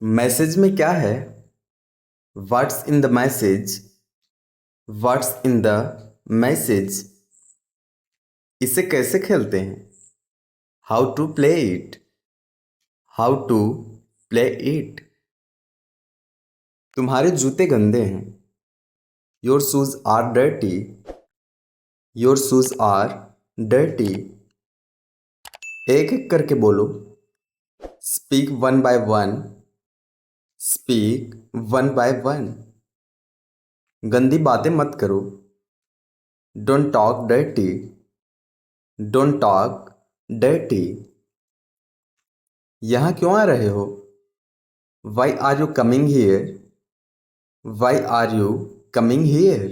Message में क्या है? What's in the message? What's in the message? इसे कैसे खेलते हैं? How to play it? How to play it? तुम्हारे जूते गंदे हैं। Your shoes are dirty. Your shoes are dirty. एक एक करके बोलो। Speak one by one. Speak one by one. गंदी बातें मत करो। Don't talk dirty. Don't talk dirty. यहाँ क्यों आ रहे हो? Why are you coming here? Why are you coming here?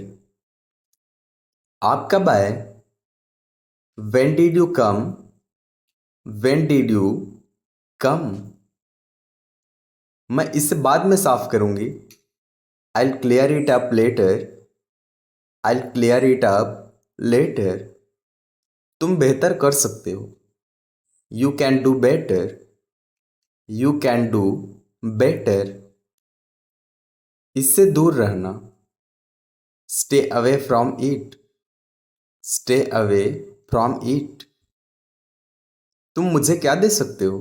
आप कब आए? When did you come? When did you come? मैं इसे बाद में साफ करूंगी। I'll clear it up later. I'll clear it up later. तुम बेहतर कर सकते हो। You can do better. You can do better. इससे दूर रहना। Stay away from it. Stay away from it. तुम मुझे क्या दे सकते हो?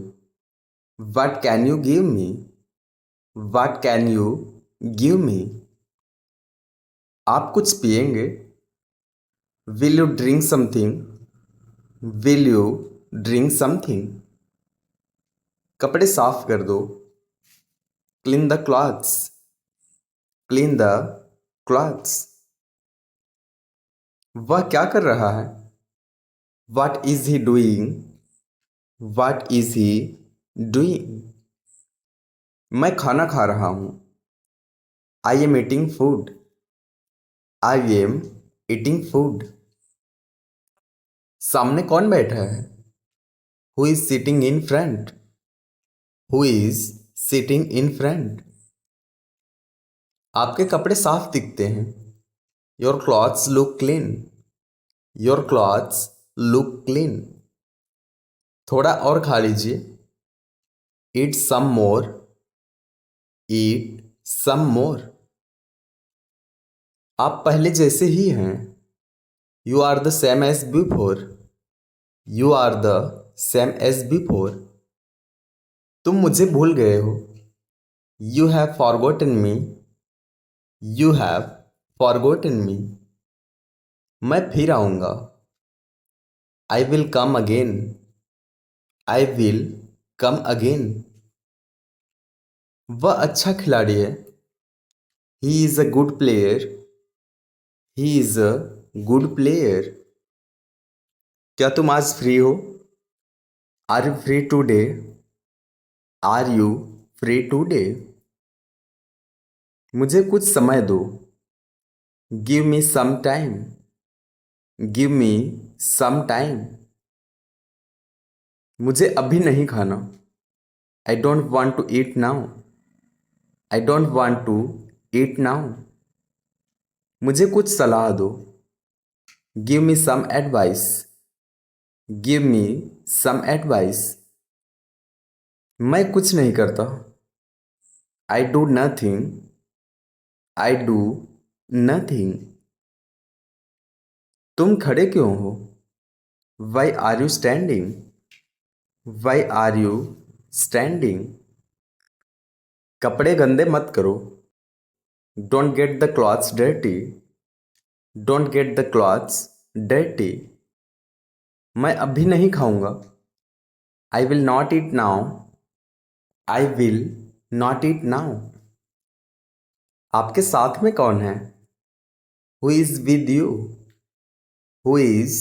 What can you give me? What can you give me? आप कुछ पिएंगे? Will you drink something? Will you drink something? कपड़े साफ कर दो। Clean the clothes. Clean the clothes. वह क्या कर रहा है? What is he doing? What is he doing? मैं खाना खा रहा हूँ। I am eating food. I am eating food. सामने कौन बैठा है? Who is sitting in front? Who is sitting in front? आपके कपड़े साफ दिखते हैं। Your clothes look clean. Your clothes look clean. थोड़ा और खा लीजिए। Eat some more. Eat some more. आप पहले जैसे ही हैं। You are the same as before. You are the same as before. तुम मुझे भूल गए हो। You have forgotten me. You have forgotten me. मैं फिर आऊँगा। I will come again. I will come again. वह अच्छा खिलाड़ी है। He is a good player. He is a good player. क्या तुम आज फ्री हो? Are you free today? Are you free today? मुझे कुछ समय दो। Give me some time. Give me some time. मुझे अभी नहीं खाना। I don't want to eat now. I don't want to eat now. मुझे कुछ सलाह दो। Give me some advice. Give me some advice. मैं कुछ नहीं करता। I do nothing. I do nothing. तुम खड़े क्यों हो? Why are you standing? Why are you standing? कपड़े गंदे मत करो। Don't get the clothes dirty. Don't get the clothes dirty. मैं अभी नहीं खाऊंगा। I will not eat now. I will not eat now. आपके साथ में कौन है? Who is with you? Who is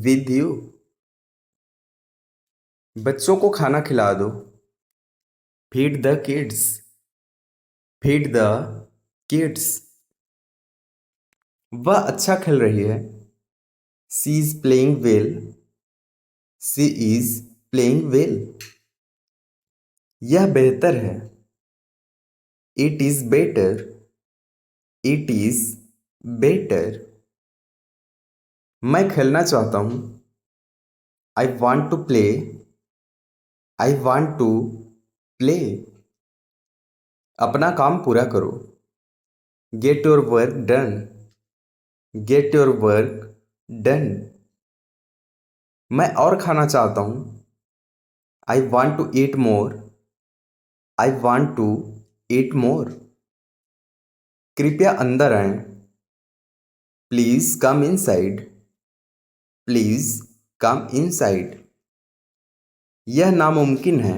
with you? बच्चों को खाना खिला दो। Feed the kids. Feed the kids. वह अच्छा खेल रही है। She is playing well. She is playing well. यह बेहतर है। It is better. It is better. मैं खेलना चाहता हूँ। I want to play. I want to play. अपना काम पूरा करो। Get your work done. Get your work done. मैं और खाना चाहता हूँ। I want to eat more. I want to eat more. कृपया अंदर आएं। Please come inside. Please come inside. यह नामुमकिन है।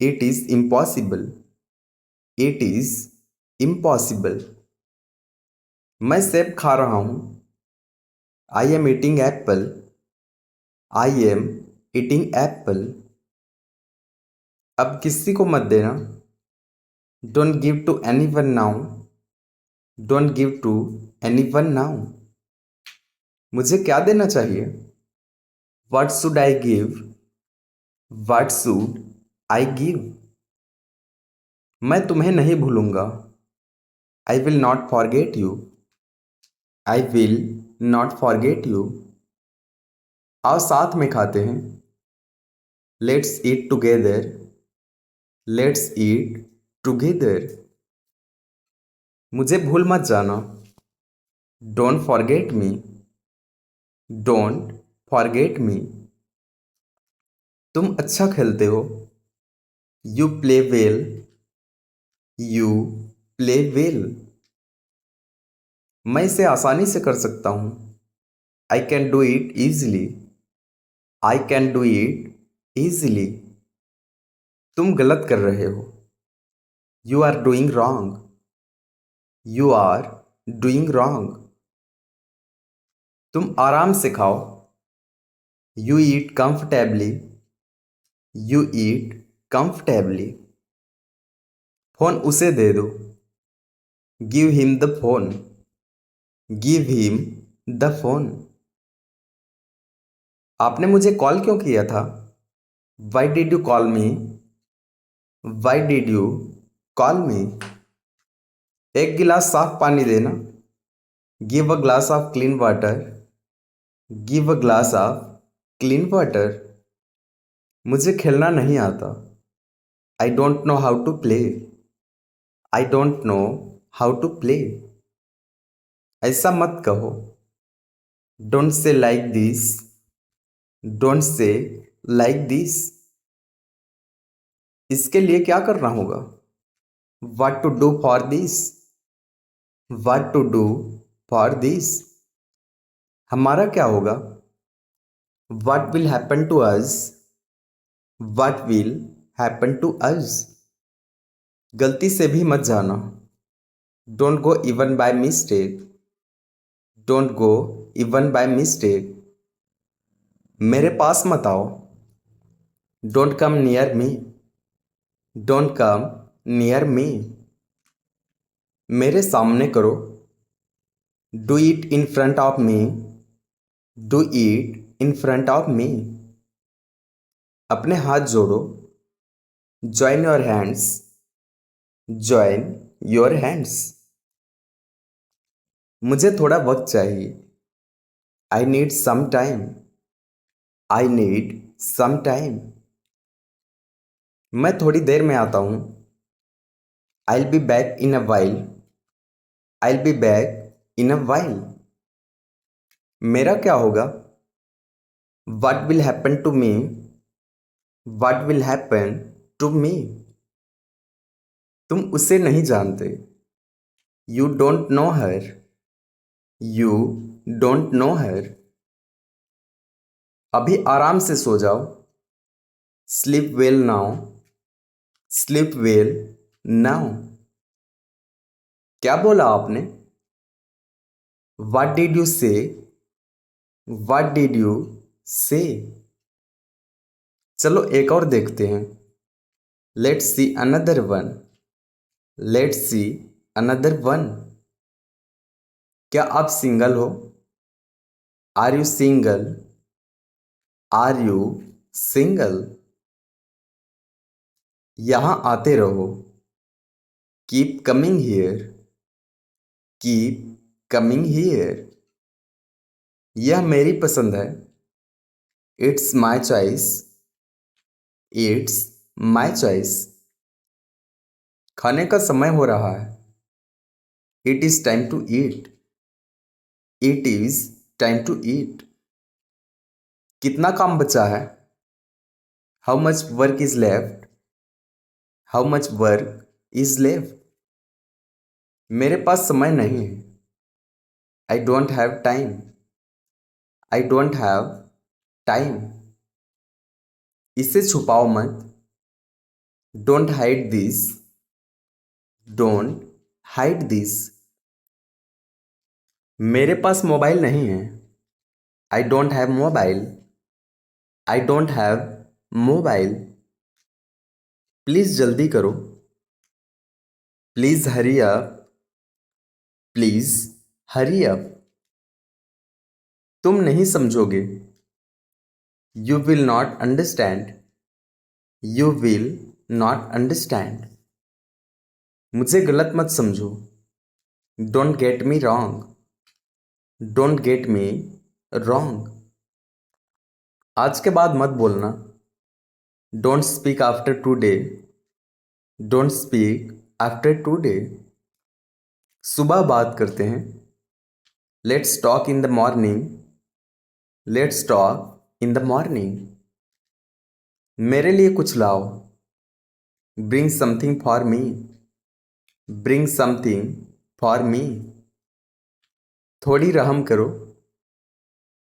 It is impossible. It is impossible. मैं सेब खा रहा हूँ। I am eating apple. I am eating apple. अब किसी को मत देना। Don't give to any one now. Don't give to any one now. मुझे क्या देना चाहिए? What should I give? What should I give? मैं तुम्हें नहीं भूलूंगा। I will not forget you. I will not forget you. आओ साथ में खाते हैं। Let's eat together. Let's eat together. मुझे भूल मत जाना। Don't forget me. Don't forget me. तुम अच्छा खेलते हो। You play well. You play well. मैं इसे आसानी से कर सकता हूँ। आई can do it easily. I can do it easily. तुम गलत कर रहे हो। You are doing wrong. You are doing wrong. तुम आराम से खाओ। You eat comfortably. You eat comfortably. Phone उसे दे दो। Give him the phone. Give him the phone. आपने मुझे कॉल क्यों किया था? Why did you call me? Why did you call me? एक गिलास साफ पानी देना। Give a glass of clean water. Give a glass of clean water. मुझे खेलना नहीं आता। I don't know how to play. I don't know how to play. ऐसा मत कहो। Don't say like this. Don't say like this. इसके लिए क्या करना होगा? What to do for this. What to do for this. हमारा क्या होगा? What will happen to us. What will happen to us. गलती से भी मत जाना। Don't go even by mistake. Don't go even by mistake. मेरे पास मत आओ। Don't come near me. Don't come near me. मेरे सामने करो। Do it in front of me. Do it in front of me. अपने हाथ जोड़ो। Join your hands. Join your hands. मुझे थोड़ा वक्त चाहिए। I need some time. I need some time. मैं थोड़ी देर में आता हूँ। I be back in a while. I be back in a while. मेरा क्या होगा? What will happen to me? What will happen to me? तुम उसे नहीं जानते। You don't know her. You don't know her. अभी आराम से सो जाओ। Sleep well now. Sleep well now. क्या बोला आपने? What did you say? What did you say? चलो एक और देखते हैं। Let's see another one. Let's see another one. क्या आप सिंगल हो? Are you single? Are you single? यहां आते रहो। Keep coming here. Keep coming here. यह मेरी पसंद है। It's my choice. It's my choice. खाने का समय हो रहा है। It is time to eat. It is time to eat. कितना काम बचा है? How much work is left. How much work is left. मेरे पास समय नहीं है। I don't have time. I don't have time. इसे छुपाओ मत। Don't hide this. Don't hide this. मेरे पास मोबाइल नहीं है। I don't have mobile. I don't have mobile. Please जल्दी करो। Please hurry up. Please hurry up. तुम नहीं समझोगे। You will not understand. You will not understand. मुझे गलत मत समझो। Don't get me wrong. Don't get me wrong. आज के बाद मत बोलना। Don't speak after today. Don't speak after today. सुबह बात करते हैं। Let's talk in the morning. Let's talk in the morning. मेरे लिए कुछ लाओ। Bring something for me. Bring something for me. थोड़ी रहम करो।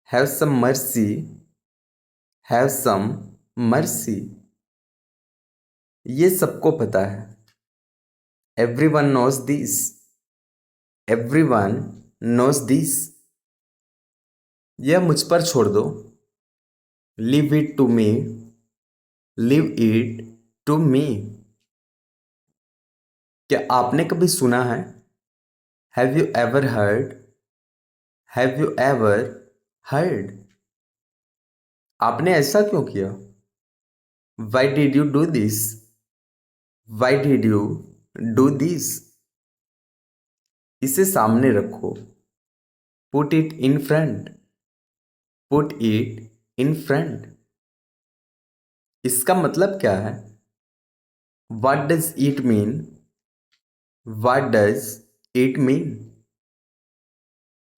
Have some mercy. Have some mercy. ये सबको पता है। Everyone knows this. Everyone knows this. यह मुझ पर छोड़ दो। Leave it to me. Leave it to me. क्या आपने कभी सुना है? Have you ever heard. Have you ever heard. आपने ऐसा क्यों किया? Y did you do this. Y did you do this. इसे सामने रखो। Put it in front. Put it in front. इसका मतलब क्या है? What does it mean? What does it mean?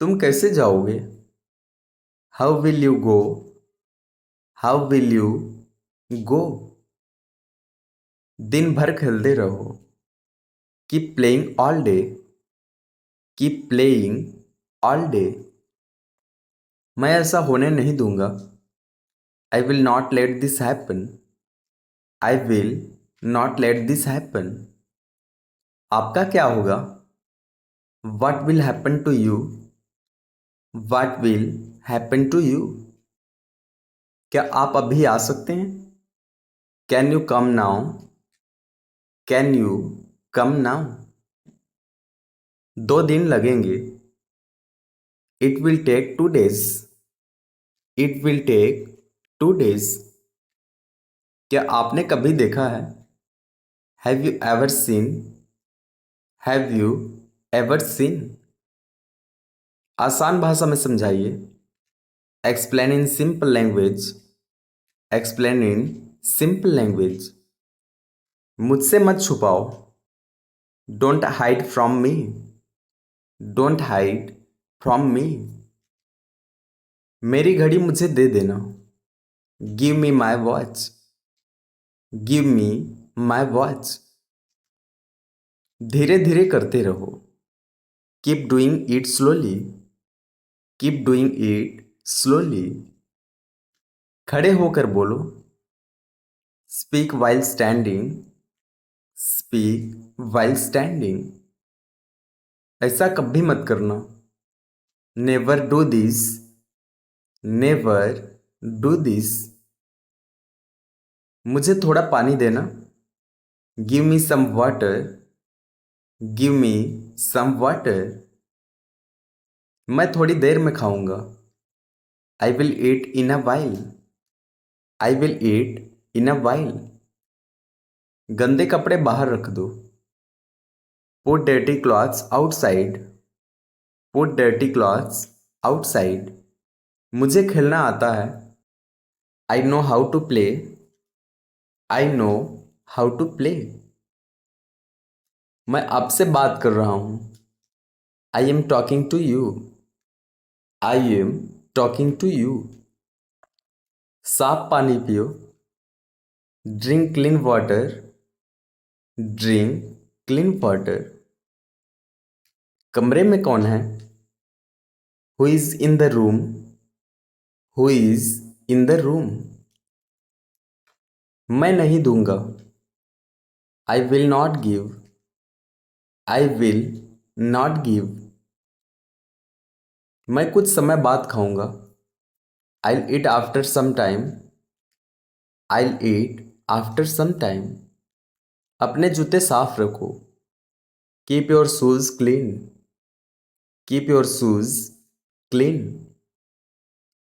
तुम कैसे जाओगे? How will you go? How will you go? दिन भर खेलते रहो। Keep playing all day. Keep playing all day. मैं ऐसा होने नहीं दूंगा। I will not let this happen. I will not let this happen. आपका क्या होगा? What will happen to you? What will happen to you? क्या आप अभी आ सकते हैं? Can you come now. Can you come now. 2 दिन लगेंगे। It will take 2 days। It will take 2 days। क्या आपने कभी देखा है? Have you ever seen. Have you ever seen. आसान भाषा में समझाइए। Explain in simple language. Explain in simple language. मुझसे मत छुपाओ। Don't hide from me. Don't hide from me. मेरी घड़ी मुझे दे देना। Give me my watch. Give me my watch. धीरे धीरे करते रहो। Keep doing it slowly. Keep doing it slowly. खड़े होकर बोलो। Speak while standing. Speak while standing. ऐसा कभी मत करना। Never do this. Never do this. मुझे थोड़ा पानी देना। Give me some water. Give me some water. मैं थोड़ी देर में खाऊंगा। I will eat in a while. I will eat in a while. गंदे कपड़े बाहर रख दो। Put dirty clothes outside. Put dirty clothes outside. मुझे खेलना आता है। I know how to play. I know how to play. मैं आपसे बात कर रहा हूँ। I am talking to you. I am talking to you. साफ पानी पियो। Drink clean water. Drink clean water. कमरे में कौन है? Who is in the room? Who is in the room? मैं नहीं दूंगा। I will not give. I will not give. मैं कुछ समय बाद खाऊंगा। I eat after some time. I eat after some time. अपने जूते साफ रखो। Keep your shoes clean. Keep your shoes clean.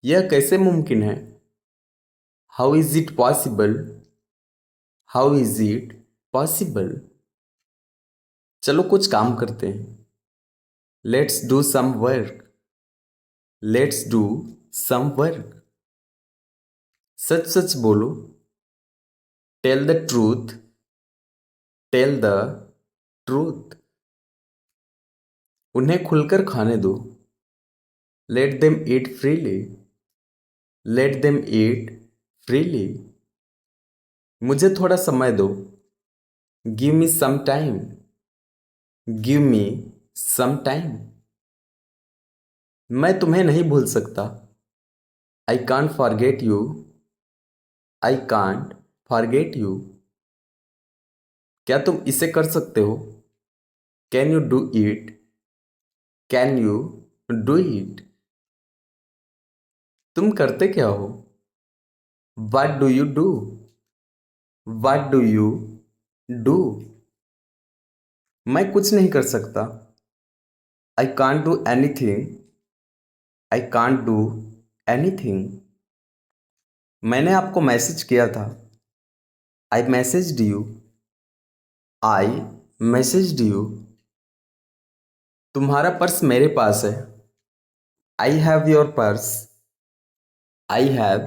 यह कैसे मुमकिन है? How is it possible? How is it possible? चलो कुछ काम करते हैं। Let's do some work. Let's do some work. सच सच बोलो। Tell the truth. Tell the truth. उन्हें खुलकर खाने दो। Let them eat freely. Late them eat freely. मुझे थोड़ा समय दो। Give me some time. Give me some time. मैं तुम्हें नहीं भूल सकता। I can't forget you. I can't forget you. क्या तुम इसे कर सकते हो? Can you do it? Can you do it? तुम करते क्या हो? What do you do? What do you do? मैं कुछ नहीं कर सकता। I can't do anything. I can't do anything. मैंने आपको मैसेज किया था। I messaged you. I messaged you. तुम्हारा पर्स मेरे पास है। I have your purse. I have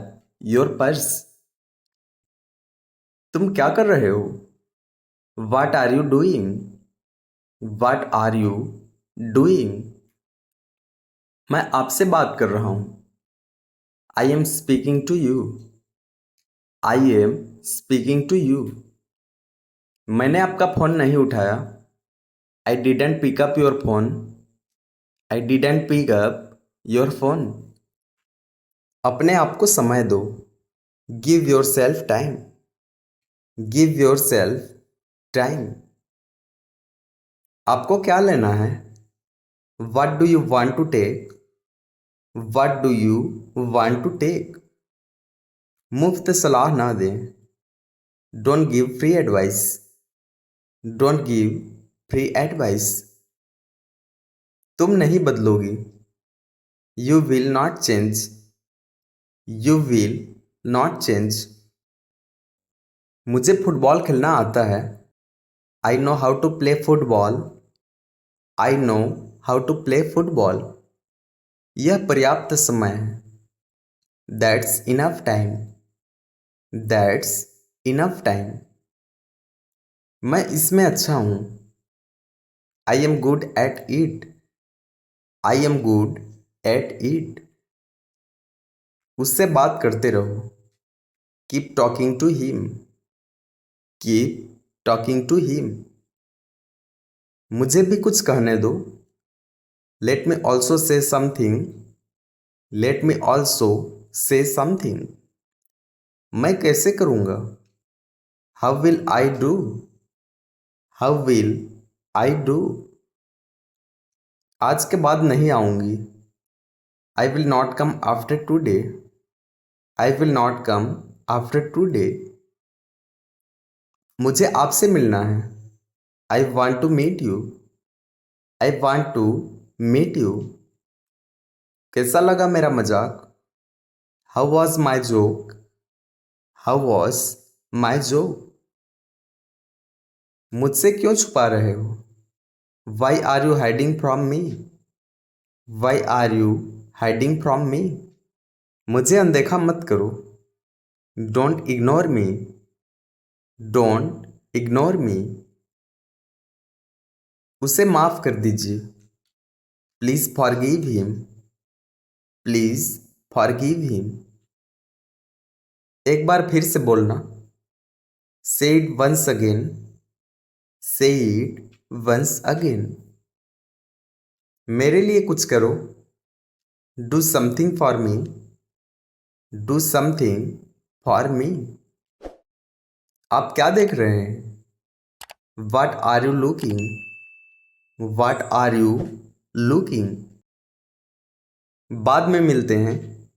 your purse. तुम क्या कर रहे हो? What are you doing? What are you doing? मैं आपसे बात कर रहा हूँ। I am speaking to you. I am speaking to you. मैंने आपका फ़ोन नहीं उठाया। I didn't pick up your phone. I didn't pick up your phone. अपने आप को समय दो। Give yourself time. Give yourself time. आपको क्या लेना है? What do you want to take? What do you want to take? मुफ्त सलाह ना दें। Don't give free advice. Don't give free advice. तुम नहीं बदलोगी। You will not change. You will not change. मुझे फुटबॉल खेलना आता है। I know how to play football. I know how to play football. यह पर्याप्त समय है। That's enough time. That's enough time. मैं इसमें अच्छा हूँ। I am good at it. I am good at it. उससे बात करते रहो। Keep talking to him. Keep talking to him. मुझे भी कुछ कहने दो। Let me also say something. Let me also say something. मैं कैसे करूँगा? How will I do? How will I do? आज के बाद नहीं आऊँगी। I will not come after today. I will not come after today. मुझे आपसे मिलना है। I want to meet you. I want to meet you. कैसा लगा मेरा मजाक? How was my joke? How was my joke? मुझसे क्यों छुपा रहे हो? Why are you hiding from me? Why are you hiding from me? मुझे अनदेखा मत करो। Don't ignore me. Don't ignore me. उसे माफ़ कर दीजिए। Please forgive him. Please forgive him. एक बार फिर से बोलना। Say it once again. Say it once again. मेरे लिए कुछ करो। Do something for me. Do something for me. आप क्या देख रहे हैं? What are you looking. What are you looking. बाद में मिलते हैं।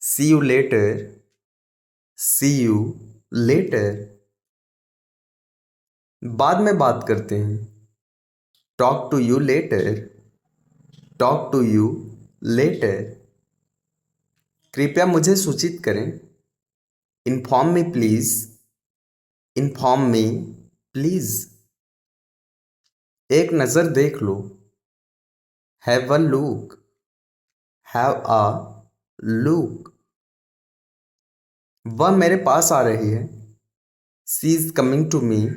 See you later. See you later. बाद में बात करते हैं। Talk to you later. Talk to you letter. कृपया मुझे सूचित करें। Inform me please. Inform me please. एक नज़र देख लो। Have a look. Have a look. वह मेरे पास आ रही है। She is coming to me.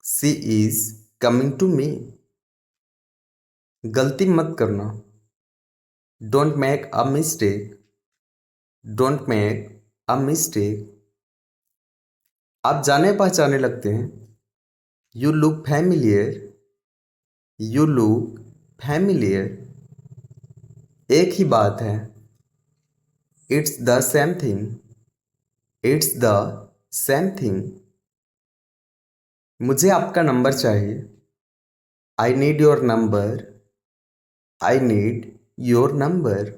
She is coming to me. गलती मत करना। Don't make a mistake. Don't make a mistake. आप जाने पहचाने लगते हैं। You look familiar. You look familiar. एक ही बात है। It's the same thing. It's the same thing. मुझे आपका नंबर चाहिए। I need your number. I need your number.